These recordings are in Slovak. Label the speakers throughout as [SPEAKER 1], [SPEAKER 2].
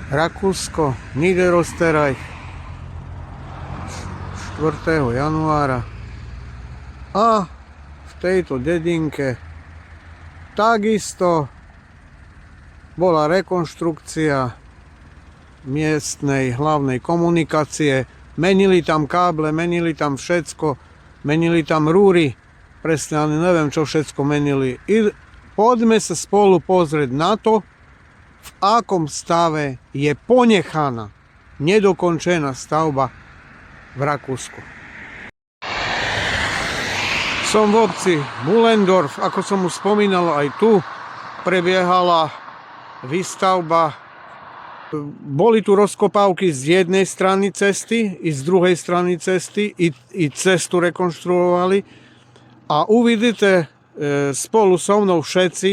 [SPEAKER 1] Rakúsko, Niederösterreich 4. januára a v tejto dedinke takisto bola rekonštrukcia miestnej hlavnej komunikácie. Menili tam káble, menili tam všetko, menili tam rúry, presne ani neviem, čo všetko menili. Poďme sa spolu pozrieť na to, v akom stave je ponechaná, nedokončená stavba v Rakúsku. Som v obci Mühlendorf, ako som už spomínal, aj tu prebiehala výstavba. Boli tu rozkopávky z jednej strany cesty i z druhej strany cesty, i cestu rekonštruovali. A uvidíte spolu so mnou všetci,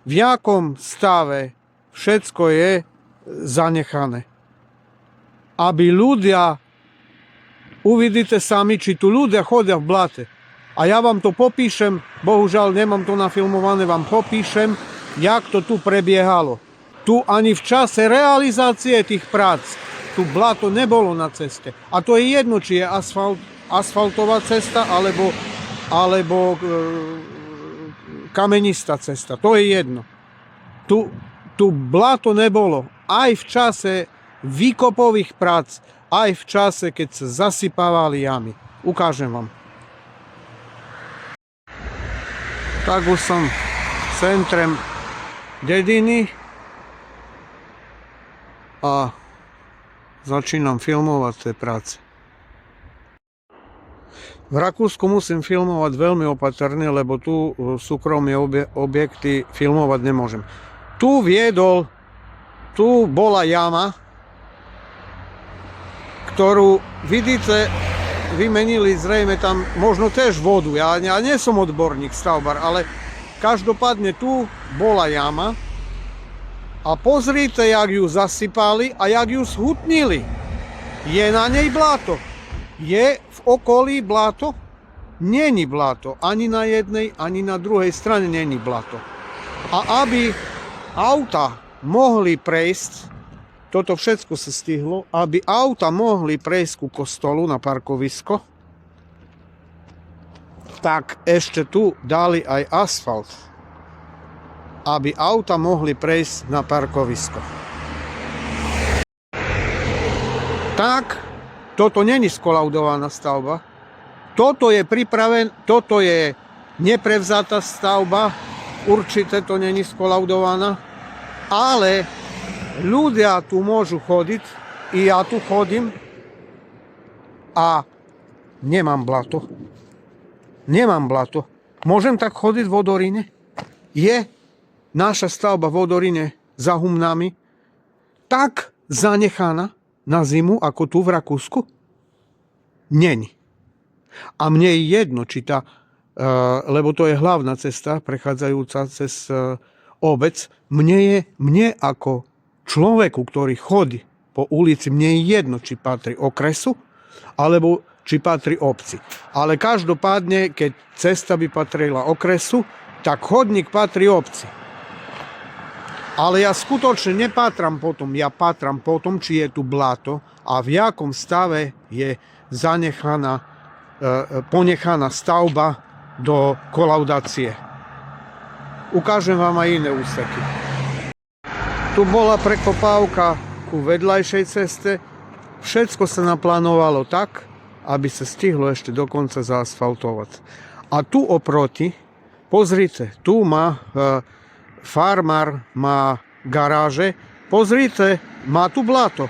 [SPEAKER 1] v jakom stave všetko je zanechané. Aby ľudia, uvidíte sami, či tu ľudia chodia v blate. A ja vám to popíšem, bohužiaľ nemám to nafilmované, vám popíšem, jak to tu prebiehalo. Tu ani v čase realizácie tých prác, tu blato nebolo na ceste. A to je jedno, či je asfaltová cesta, alebo kamenistá cesta. To je jedno. Tu blato nebolo aj v čase výkopových prác, aj v čase, keď sa zasypávali jamy. Ukážem vám. Tak už som centrem dediny a začínam filmovať tie práce. V Rakúsku musím filmovať veľmi opatrne, lebo tu súkromné objekty filmovať nemôžem. Tu bola jama, ktorú vidíte, vymenili zrejme tam možno tiež vodu. Ja nie som odborník stavbar, ale každopádne tu bola jama a pozrite, jak ju zasypali a jak ju zhutnili. Je na nej bláto. Je v okolí bláto? Není bláto. Ani na jednej, ani na druhej strane není bláto. A aby auta mohli prejsť, toto všetko sa stihlo, aby auta mohli prejsť ku kostolu na parkovisko, tak ešte tu dali aj asfalt, aby auta mohli prejsť na parkovisko. Tak, toto není skolaudovaná stavba. Toto je neprevzatá stavba. Určite to není skolaudovaná. Ale ľudia tu môžu chodiť. I ja tu chodím. A nemám blato. Nemám blato. Môžem tak chodiť v Odoríne? Je naša stavba v Odoríne za Humnami tak zanechaná na zimu, ako tu v Rakúsku? Není. A mne je jedno, či lebo to je hlavná cesta, prechádzajúca cez obec. Mne ako človeku, ktorý chodí po ulici, mne je jedno, či patrí okresu, alebo či patrí obci. Ale každopádne, keď cesta by patrila okresu, tak chodník patrí obci. Ale ja skutočne nepátram potom, ja pátram potom, či je tu bláto a v jakom stave je ponechaná stavba do kolaudácie. Ukážem vám aj iné úseky. Tu bola prekopávka ku vedľajšej ceste. Všetko sa naplánovalo tak, aby sa stihlo ešte dokonca zaasfaltovať. A tu oproti, pozrite, tu má farmár, má garáže. Pozrite, má tu bláto.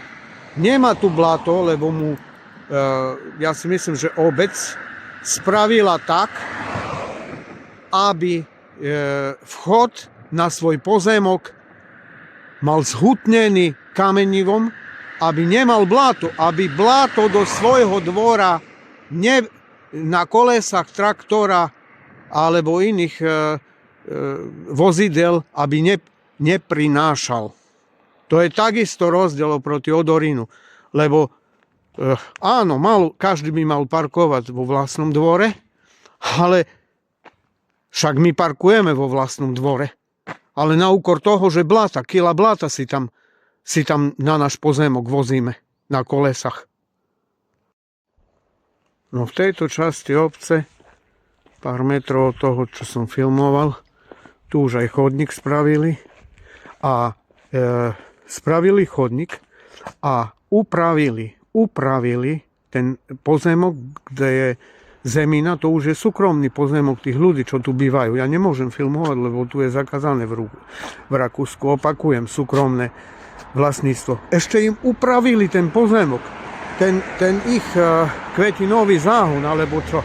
[SPEAKER 1] Nemá tu bláto, lebo mu ja si myslím, že obec spravila tak, aby vchod na svoj pozemok mal zhutnený kamenivom, aby nemal bláto, aby bláto do svojho dvora na kolesách traktora alebo iných vozidel, aby neprinášal. To je takisto rozdiel oproti Odorínu, lebo áno, každý by mal parkovať vo vlastnom dvore, ale však my parkujeme vo vlastnom dvore. Ale na úkor toho, že kila blata si tam si tam na náš pozemok vozíme na kolesách. No v tejto časti obce, pár metrov od toho, čo som filmoval, tu už aj chodník spravili a spravili chodník a upravili ten pozemok, kde je zemina, to už je súkromný pozemok tých ľudí, čo tu bývajú. Ja nemôžem filmovať, lebo tu je zakázané v Rakúsku. Opakujem, súkromné vlastníctvo. Ešte im upravili ten pozemok, ten ich kvetinový záhon, alebo čo.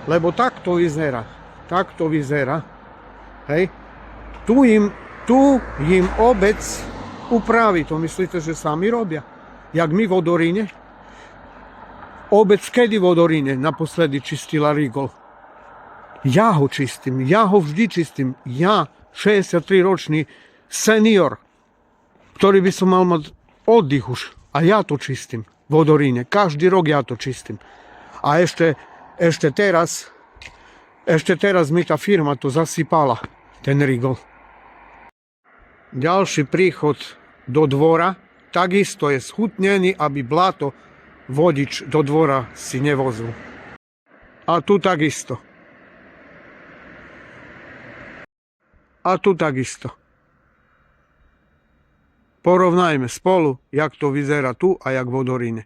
[SPEAKER 1] Lebo takto vyzerá. Takto vyzerá. Hej. Tu im obec upraví. To myslíte, že sami robia? Jak my v Odoríne? Obec kedy v Odoríne naposledy čistila rigol? Ja ho čistím, ja ho vždy čistím. Ja, 63-ročný senior, ktorý by som mal mať oddych už. A ja to čistím v Odoríne. Každý rok ja to čistím. A ešte teraz mi tá firma to zasypala, ten rigol. Ďalší príchod do dvora takisto je schutnený, aby blato vodič do dvora si nevozil. A tu takisto. A tu takisto. Porovnajme spolu, jak to vyzerá tu a jak v Odoríne.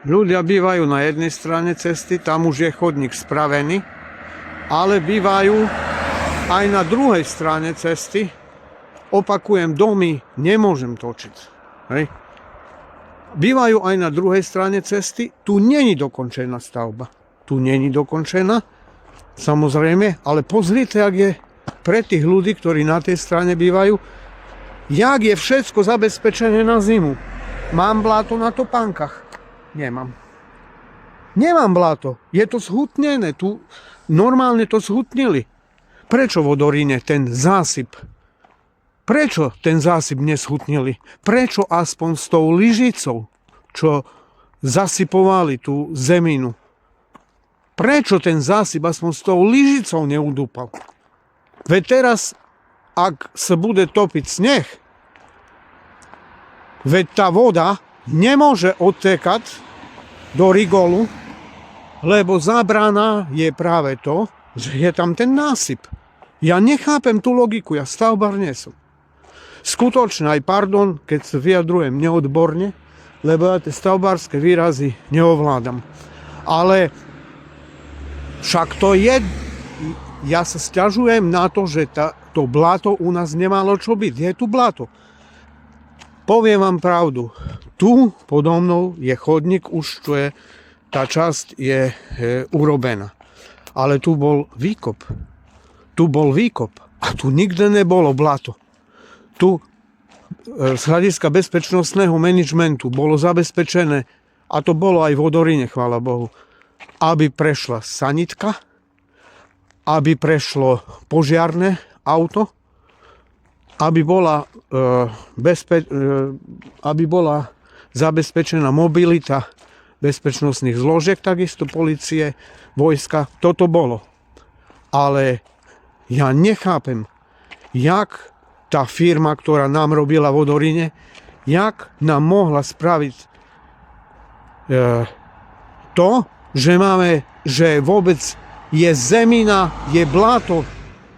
[SPEAKER 1] Ľudia bývajú na jednej strane cesty, tam už je chodník spravený, ale bývajú aj na druhej strane cesty. Opakujem, domy nemôžem točiť. Hej. Bývajú aj na druhej strane cesty. Tu není dokončená stavba. Tu není dokončená, samozrejme, ale pozrite, jak je pre tých ľudí, ktorí na tej strane bývajú, jak je všetko zabezpečené na zimu. Mám bláto na topánkach? Nemám. Nemám bláto. Je to zhutnené. Tu normálne to zhutnili. Prečo v Odoríne ten zásyp? Prečo ten zásyp neschutnili? Prečo aspoň s tou lyžicou, čo zasypovali tú zeminu? Prečo ten zásyp aspoň s tou lyžicou neudúpal? Veď teraz, ak sa bude topiť sneh, veď tá voda nemôže odtekať do rigolu, lebo zábrana je práve to, že je tam ten násyp. Ja nechápem tú logiku, ja stavbár nie som. Skutočne aj pardon, keď sa vyjadrujem neodborne, lebo ja tie stavbárske výrazy neovládam. Ale však to je, ja sa sťažujem na to, že to blato u nás nemalo čo byť. Je tu blato. Poviem vám pravdu, tu podo mnou je chodník, už čo je, tá časť je urobená. Ale tu bol výkop. Tu bol výkop a tu nikde nebolo blato. Tu z hľadiska bezpečnostného manažmentu bolo zabezpečené, a to bolo aj v Odoríne, chvála Bohu, aby prešla sanitka, aby prešlo požiarne auto, aby bola zabezpečená mobilita bezpečnostných zložiek, takisto polície, vojska, toto bolo. Ale ja nechápem, jak tá firma, ktorá nám robila v Odoríne, jak nám mohla spraviť to, že vôbec je zemina, je blato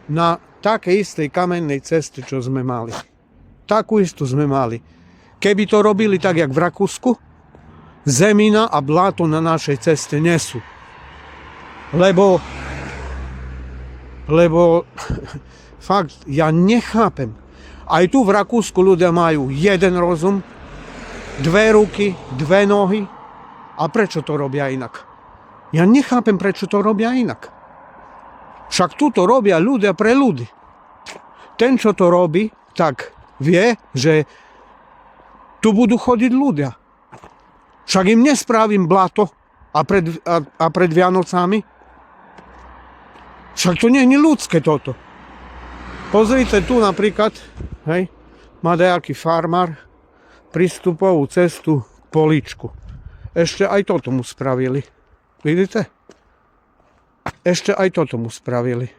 [SPEAKER 1] na takej istej kamennej ceste, čo sme mali. Takú istú sme mali. Keby to robili tak, jak v Rakúsku, zemina a blato na našej ceste nesú. Lebo fakt, ja nechápem. Aj tu v Rakúsku ľudia majú jeden rozum, dve ruky, dve nohy. A prečo to robia inak? Ja nechápem, prečo to robia inak. Však tu to robia ľudia pre ľudí. Ten, čo to robí, tak vie, že tu budú chodiť ľudia. Však im nespravím blato a pred Vianocami. Však to nie je ľudské toto. Pozrite tu napríklad, hej, má nejaký farmár prístupovú cestu k políčku. Ešte aj toto mu spravili. Vidíte? Ešte aj toto mu spravili.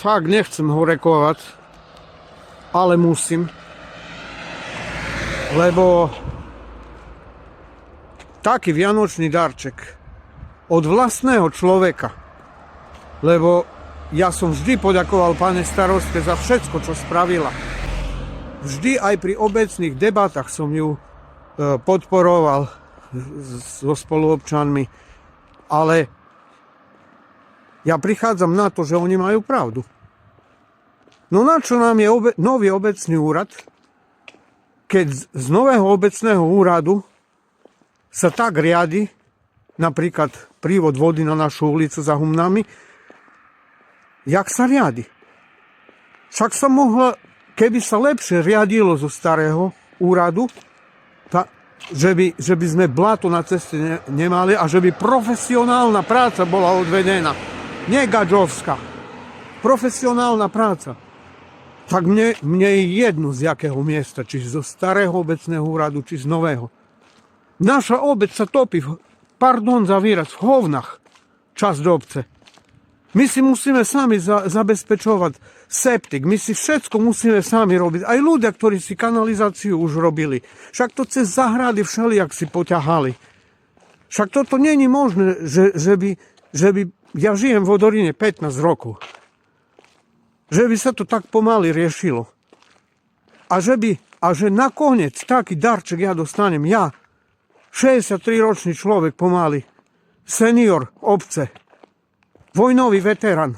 [SPEAKER 1] fakt nechcem horekovať, ale musím. Lebo taký vianočný darček od vlastného človeka, lebo ja som vždy poďakoval pani starostke za všetko, čo spravila. Vždy aj pri obecných debatách som ju podporoval so spoluobčanmi, ale ja prichádzam na to, že oni majú pravdu. No na čo nám je nový obecný úrad, keď z nového obecného úradu sa tak riadi, napríklad prívod vody na našu ulicu za Humnami, jak sa riadi. Však sa mohla, keby sa lepšie riadilo zo starého úradu, že by sme blato na ceste nemali a že by profesionálna práca bola odvedená. Nie gadžovská. Profesionálna práca. Tak mne je jedno z jakého miesta, či zo starého obecného úradu, či z nového. Naša obec sa topí, pardon za výraz, v hovnách časť obce. My si musíme sami zabezpečovať septik, my si všetko musíme sami robiť. Aj ľudia, ktorí si kanalizáciu už robili. Však to cez zahrady všelijak si poťahali. Však toto není možné, že by ja žijem v Odorine 15 rokov. Že by sa to tak pomaly riešilo. A že nakoniec taký darček ja dostanem, ja, 63-ročný človek pomaly, senior obce, vojnový veterán,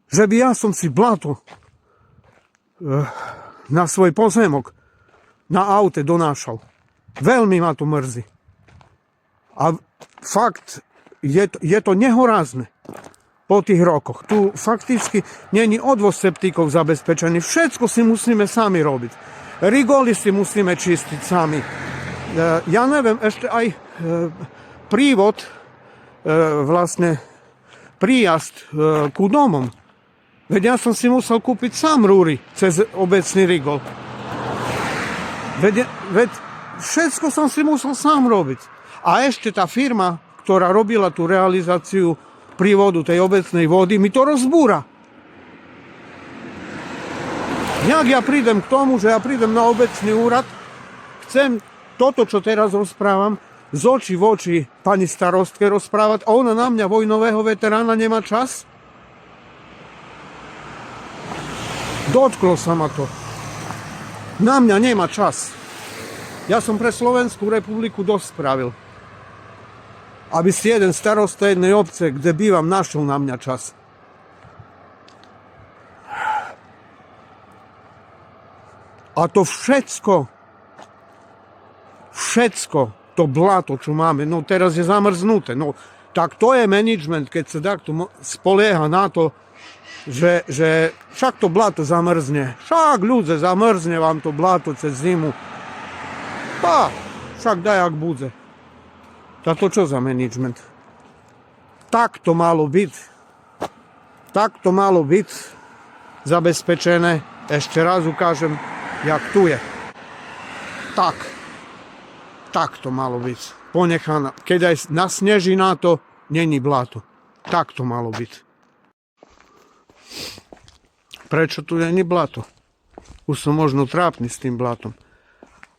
[SPEAKER 1] že by ja som si blato na svoj pozemok na aute donášal. Veľmi ma to mrzí. A fakt, je to nehorázne po tých rokoch. Tu fakticky není odvoz septíkov zabezpečený. Všetko si musíme sami robiť. Rigoly si musíme čistiť sami. Ja neviem, ešte aj prívod, vlastne príjazd ku domom. Veď ja som si musel kúpiť sám rúry cez obecný rigol. Veď všetko som si musel sám robiť. A ešte tá firma, ktorá robila tú realizáciu prívodu tej obecnej vody, mi to rozbúra. Nejak ja prídem k tomu, že ja prídem na obecný úrad, chcem toto, čo teraz rozprávam, z očí v oči pani starostke rozprávať a ona na mňa, vojnového veterána, nemá čas? Dotklo sa ma to. Na mňa nemá čas. Ja som pre Slovenskú republiku dosť spravil. Aby si jeden starosta jednej obce, kde bývam, našiel na mňa čas. A to všetko, to blato, čo máme, no teraz je zamrznuté. No tak to je management, keď sa takto spolieha na to, že však to blato zamrzne. Však ľudze, zamrzne vám to blato cez zimu. Však daj, ak bude. Táto čo za management? Tak to malo byť. Tak to malo byť zabezpečené. Ešte raz ukážem, jak tu je. Tak to malo byť. Ponechaná. Keď aj nasneží na to, není blato. Tak to malo byť. Prečo tu není blato? Už som možno trápny s tým blatom.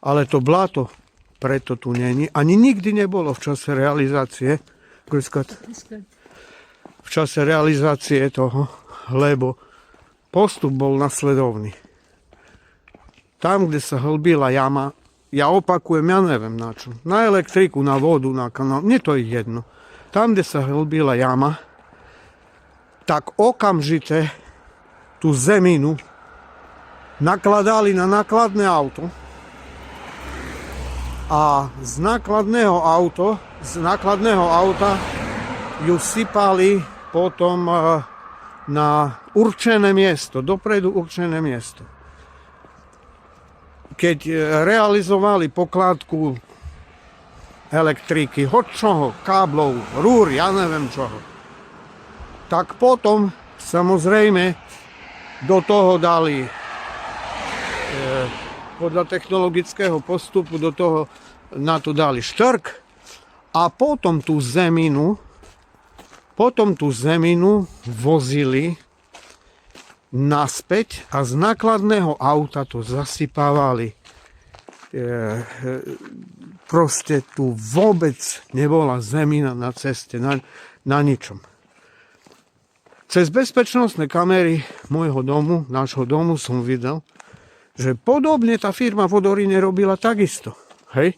[SPEAKER 1] Ale to blato preto tu není. Ani nikdy nebolo v čase realizácie. V čase realizácie toho, lebo postup bol nasledovný. Tam, kde sa hlbila jama, ja opakujem, ja neviem na čo. Na elektriku, na vodu, na kanál, mne to je jedno. Tam, kde sa hlbila jama, tak okamžite tú zeminu nakladali na nákladné auto a z nákladného auta ju sypali potom na určené miesto, dopredu určené miesto. Keď realizovali pokládku elektriky, hoď čoho, káblov, rúr, ja neviem čoho, tak potom samozrejme do toho dali podľa technologického postupu na to dali štrk a potom tú zeminu vozili naspäť a z nákladného auta to zasypávali. Proste tu vôbec nebola zemina na ceste, na ničom. Cez bezpečnostné kamery môjho domu, nášho domu som videl, že podobne tá firma v Odoríne robila takisto. Hej?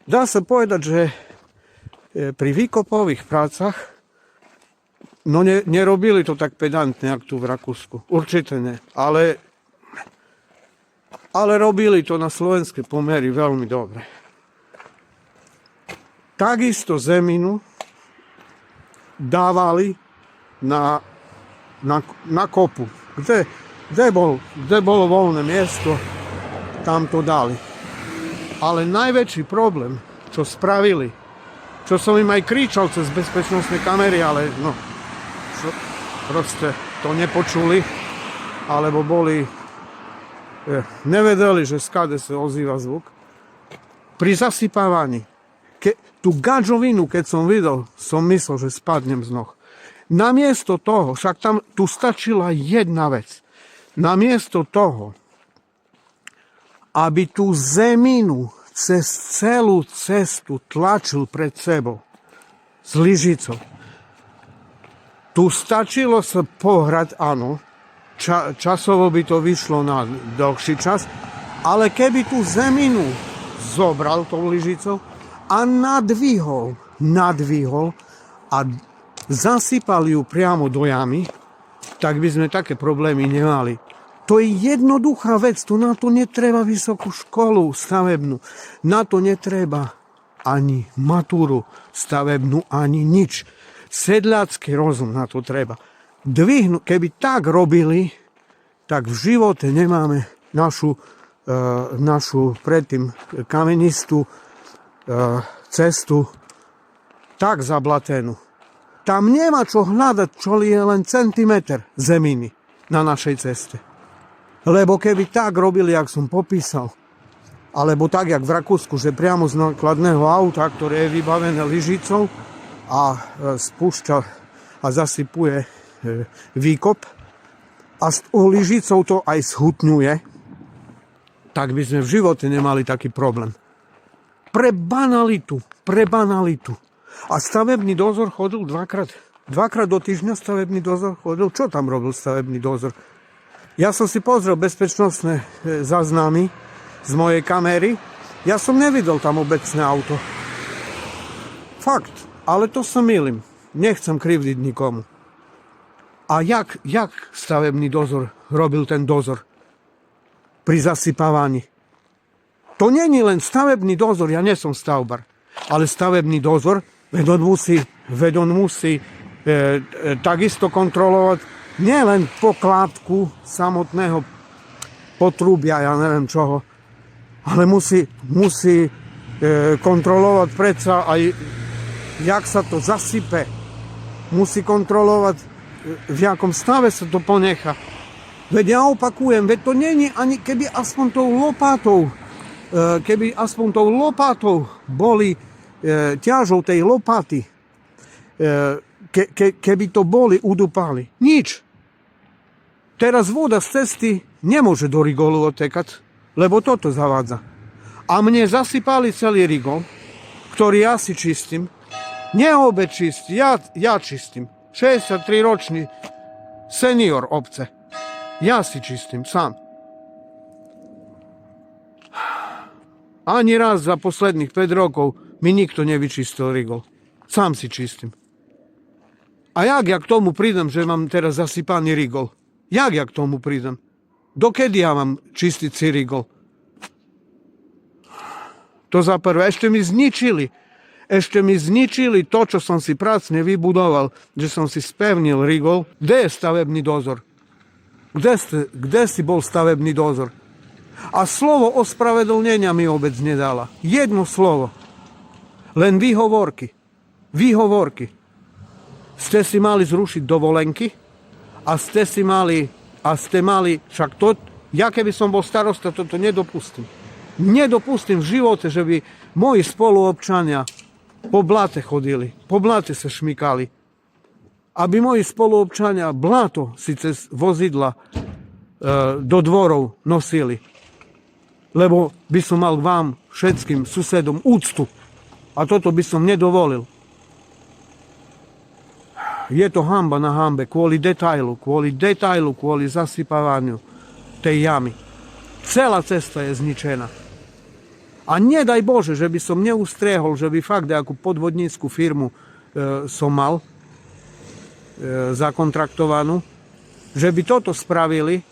[SPEAKER 1] Dá sa povedať, že pri výkopových prácach no nerobili to tak pedantne, ako tu v Rakúsku. Určite ne. Ale robili to na slovenské pomery veľmi dobre. Takisto zeminu dávali na kopu. Kde bolo voľné miesto, tam to dali. Ale najväčší problém, čo spravili, čo som im aj kričal cez bezpečnostné kamery, ale no, proste to nepočuli, alebo nevedeli, že skade sa ozýva zvuk. Pri zasypávaní, tú gadžovinu, keď som videl, som myslel, že spadnem z noh. Namiesto toho, však tu stačila jedna vec. Namiesto toho, aby tú zeminu cez celú cestu tlačil pred sebou s lyžicou, tu stačilo sa pohrať, áno, časovo by to vyšlo na dlhší čas, ale keby tú zeminu zobral tou lyžicou a nadvihol a zasypal ju priamo do jamy, tak by sme také problémy nemali. To je jednoduchá vec, na to netreba vysokú školu stavebnú, na to netreba ani matúru stavebnú, ani nič. Sedlácky rozum na to treba. Keby tak robili, tak v živote nemáme našu predtým kamenistú cestu tak zablatenú. Tam nemá čo hľadať, čo je len centimeter zeminy na našej ceste. Lebo keby tak robili, jak som popísal, alebo tak, jak v Rakúsku, že priamo z nákladného auta, ktoré je vybavené lyžicou a spúšťa a zasypuje výkop a s lyžicou to aj schutňuje, tak by sme v živote nemali taký problém. Pre banalitu. A stavebný dozor chodil dvakrát do týždňa stavebný dozor chodil. Čo tam robil stavebný dozor? Ja som si pozrel bezpečnostné záznamy z mojej kamery. Ja som nevidel tam obecné auto. Fakt, ale to sa mýlim. Nechcem krivdiť nikomu. A jak stavebný dozor robil ten dozor pri zasypávaní? To není len stavebný dozor, ja nie som stavbar, ale stavebný dozor, veď on musí takisto kontrolovať nielen pokládku samotného potrubia, ja neviem čoho, ale musí kontrolovať predsa aj, jak sa to zasype. Musí kontrolovať, v jakom stave sa to ponecha. Veď ja opakujem, veď to není ani keby aspoň tou lopatou boli ťažou tej lopaty, keby to boli, udupali. Nič. Teraz voda z cesty nemôže do rigolu otekať, lebo toto zavádza. A mne zasypali celý rigol, ktorý ja si čistím. Nie obec čistí, ja čistím. 63-ročný senior obce. Ja si čistím sám. Ani raz za posledných 5 rokov mi nikto nevyčistil rigol. Sám si čistím. A jak ja k tomu prídem, že mám teraz zasypaný rigol? Jak ja k tomu prídem? Dokedy ja mám čistiť si rigol? To za prvé. Ešte mi zničili to, čo som si pracne vybudoval, že som si spevnil rigol. Kde je stavebný dozor? Kde si bol stavebný dozor? A slovo ospravedlnenia mi obec nedala. Jedno slovo. Len výhovorky. Ste si mali zrušiť dovolenky a ste mali, však to, ja keby som bol starosta, toto nedopustím. Nedopustím v živote, že by moji spoluobčania po blate chodili, po blate sa šmykali. aby moji spoluobčania blato si cez vozidla do dvorov nosili. Lebo by som mal k vám všetkým susedom úctu. A toto by som nedovolil. Je to hanba na hanbe kvôli detailu, kvôli zasypávaniu tej jamy. Celá cesta je zničená. A nedaj Bože, že by som neustriehol, že by fakt nejakú podvodnícku firmu som mal zakontraktovanú, že by toto spravili,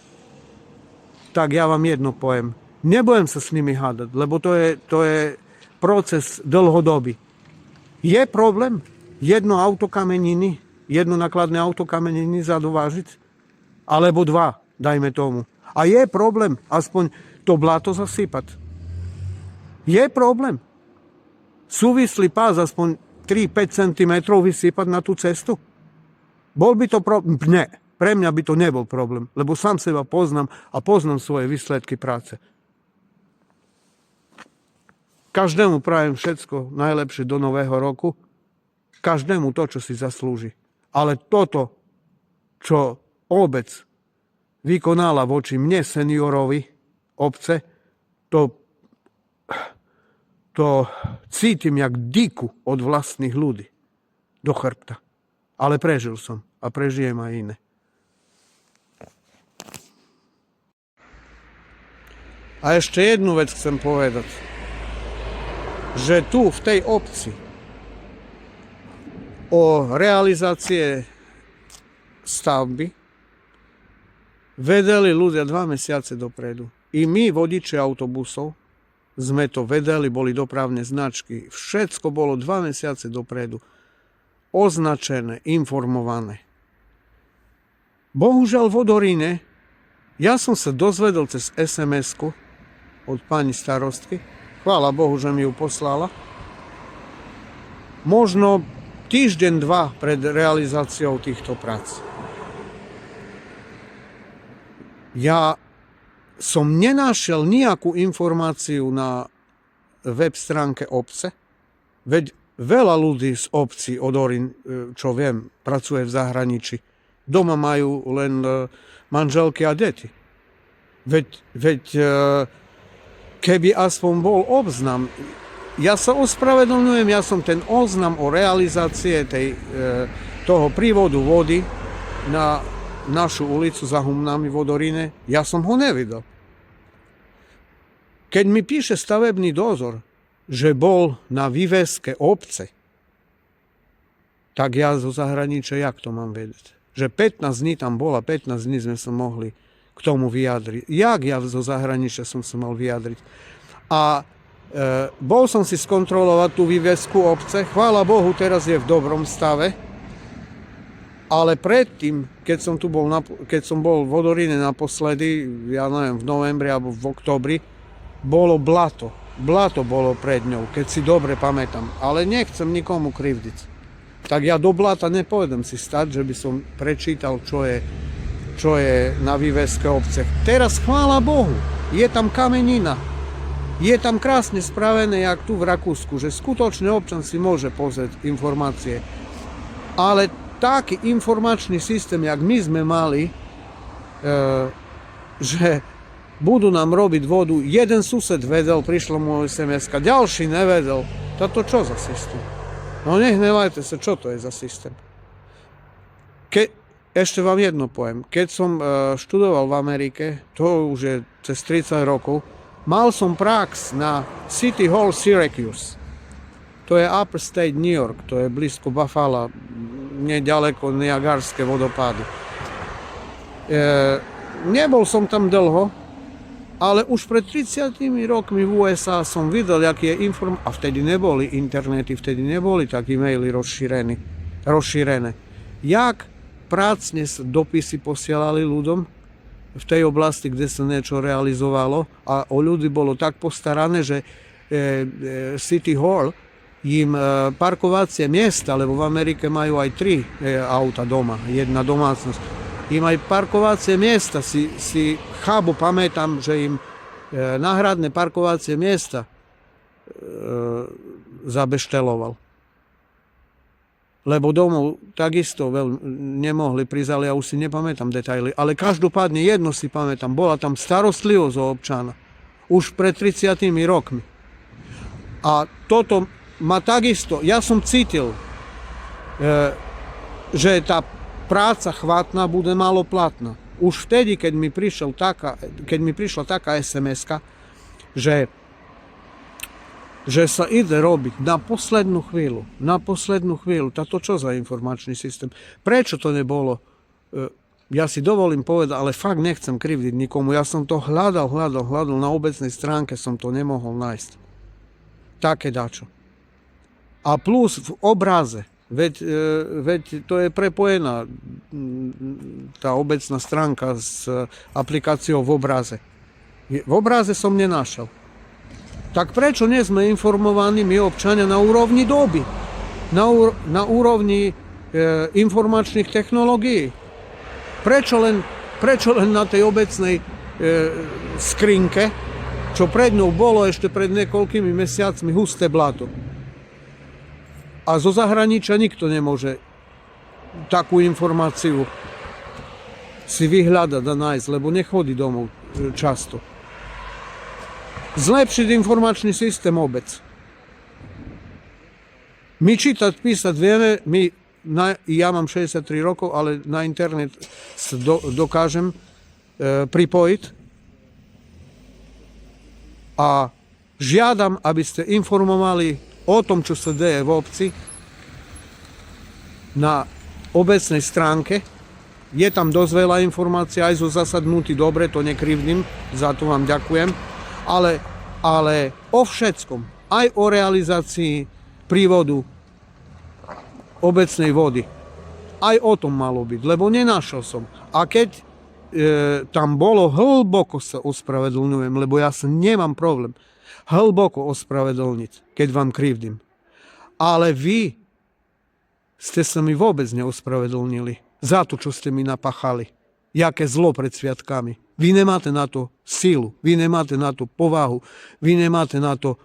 [SPEAKER 1] tak ja vám jedno poviem. Nebudem sa s nimi hádať, lebo to je proces dlhodobý. Je problém jedno nakladné auto kameniny zadovážiť? Alebo dva, dajme tomu. A je problém aspoň to blato zasypať. Je problém. Súvislý pás aspoň 3-5 cm vysypať na tú cestu? Bol by to problém? Nie. Pre mňa by to nebol problém, lebo sám seba poznám a poznám svoje výsledky práce. Každému prajem všetko najlepšie do nového roku. Každému to, čo si zaslúži. Ale toto, čo obec vykonala voči mne, seniorovi obce, to cítim jak diku od vlastných ľudí do chrbta. Ale prežil som a prežijem aj iné. A ešte jednu vec chcem povedať. Že tu, v tej obci, o realizácie stavby vedeli ľudia 2 mesiace dopredu. I my, vodiči autobusov, sme to vedeli, boli dopravné značky. Všetko bolo 2 mesiace dopredu označené, informované. Bohužiaľ v Odoríne, ja som sa dozvedel cez SMS-ku od pani starostky, chvála Bohu, že mi ju poslala, možno týždeň, 2 pred realizáciou týchto prác. Ja som nenašiel nejakú informáciu na web stránke obce, veď veľa ľudí z obcí Odorín, čo viem, pracuje v zahraničí. Doma majú len manželky a deti. Veď keby aspoň bol oznam, ja sa ospravedlňujem, ja som ten oznam o realizácie toho prívodu vody na našu ulicu za Humnami v Odoríne, ja som ho nevidel. Keď mi píše stavebný dozor, že bol na výveske obce, tak ja zo zahraničia, jak to mám vedieť? Že 15 dní tam bola, 15 dní sme sa mohli k tomu vyjadriť. Jak ja zo zahraničia som sa mal vyjadriť? A bol som si skontrolovať tú vývesku obce, chvála Bohu, teraz je v dobrom stave, ale predtým, keď som bol v Odoríne naposledy, ja neviem, v novembri alebo v októbri, bolo blato. Blato bolo pred ňou, keď si dobre pamätám. Ale nechcem nikomu krivdiť. Tak ja do blata nepôjdem si stať, že by som prečítal, čo je na výveske obce. Teraz, chvála Bohu, je tam kamenina. Je tam krásne spravené, jak tu v Rakúsku, že skutočne občan si môže pozrieť informácie. Ale taký informačný systém, jak my sme mali, že budú nám robiť vodu, jeden sused vedel, prišlo mu SMS-ka, ďalší nevedel. Toto čo za systém? No nehnevajte sa, čo to je za systém? Ešte vám jedno poviem. Keď som študoval v Amerike, to už je cez 30 rokov, mal som prax na City Hall Syracuse. To je Upper State New York, to je blízko Buffalo, nedaleko Niagarské vodopády. Nebol som tam dlho, ale už pred 30 rokmi v USA som videl, aký je a vtedy neboli internety, vtedy neboli tak e-maily rozšírené. Jak prácne dopisy posielali ľuďom v tej oblasti, kde sa niečo realizovalo a o ľudí bolo tak postarané, že City Hall im parkovacie miesta, lebo v Amerike majú aj 3 auta doma, jedna domácnosť. Im aj parkovacie miesta, si chábo pamätám, že im náhradné parkovacie miesta zabešteloval. lebo domov takisto nemohli prísť, ale ja už si nepamätám detaily. Ale každopádne jedno si pamätám, bola tam starostlivosť o občana. Už pred 30 rokmi. A toto ma takisto, ja som cítil, že tá práca chvátna bude málo platná. Už vtedy, keď mi prišla taká SMS-ka, že sa ide robiť na poslednú chvíľu. Táto čo za informačný systém? Prečo to nebolo? Ja si dovolím povedať, ale fakt nechcem krivdiť nikomu. Ja som to hľadal, na obecnej stránke som to nemohol nájsť. Také dačo. A plus v obraze, veď to je prepojená tá obecná stránka s aplikáciou v obraze. V obraze som nenašiel. Tak prečo nie sme informovaní my občania na úrovni doby? Na úrovni informačných technológií? Prečo len na tej obecnej skrinke, čo pred ňou bolo ešte pred niekoľkými mesiacmi husté blato? A zo zahraničia nikto nemôže takú informáciu si vyhľadať a nájsť, lebo nechodí domov často. Zlepšiť informačný systém obec. My čítať, písať vieme, ja mám 63 rokov, ale na internet sa dokážem pripojiť. A žiadam, aby ste informovali o tom, čo sa deje v obci na obecnej stránke. Je tam dosť veľa informácií, aj zo zasadnutí, dobre, to nekrivdím, za to vám ďakujem. Ale o všetkom, aj o realizácii prívodu obecnej vody. Aj o tom malo byť, lebo nenašiel som. A keď tam bolo, hlboko sa ospravedlňujem, lebo ja sa nemám problém hlboko ospravedlniť, keď vám krivdím. Ale vy ste sa mi vôbec neospravedlnili za to, čo ste mi napáchali. Jaké zlo pred sviatkami. Vy nemáte na to sílu, vy nemáte na to povahu, vy nemáte na to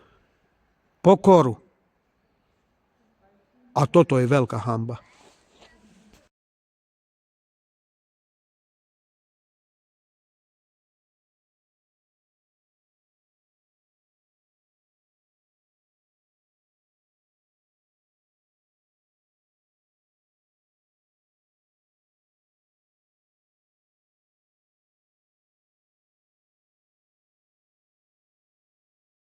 [SPEAKER 1] pokoru. A toto je veľká hanba.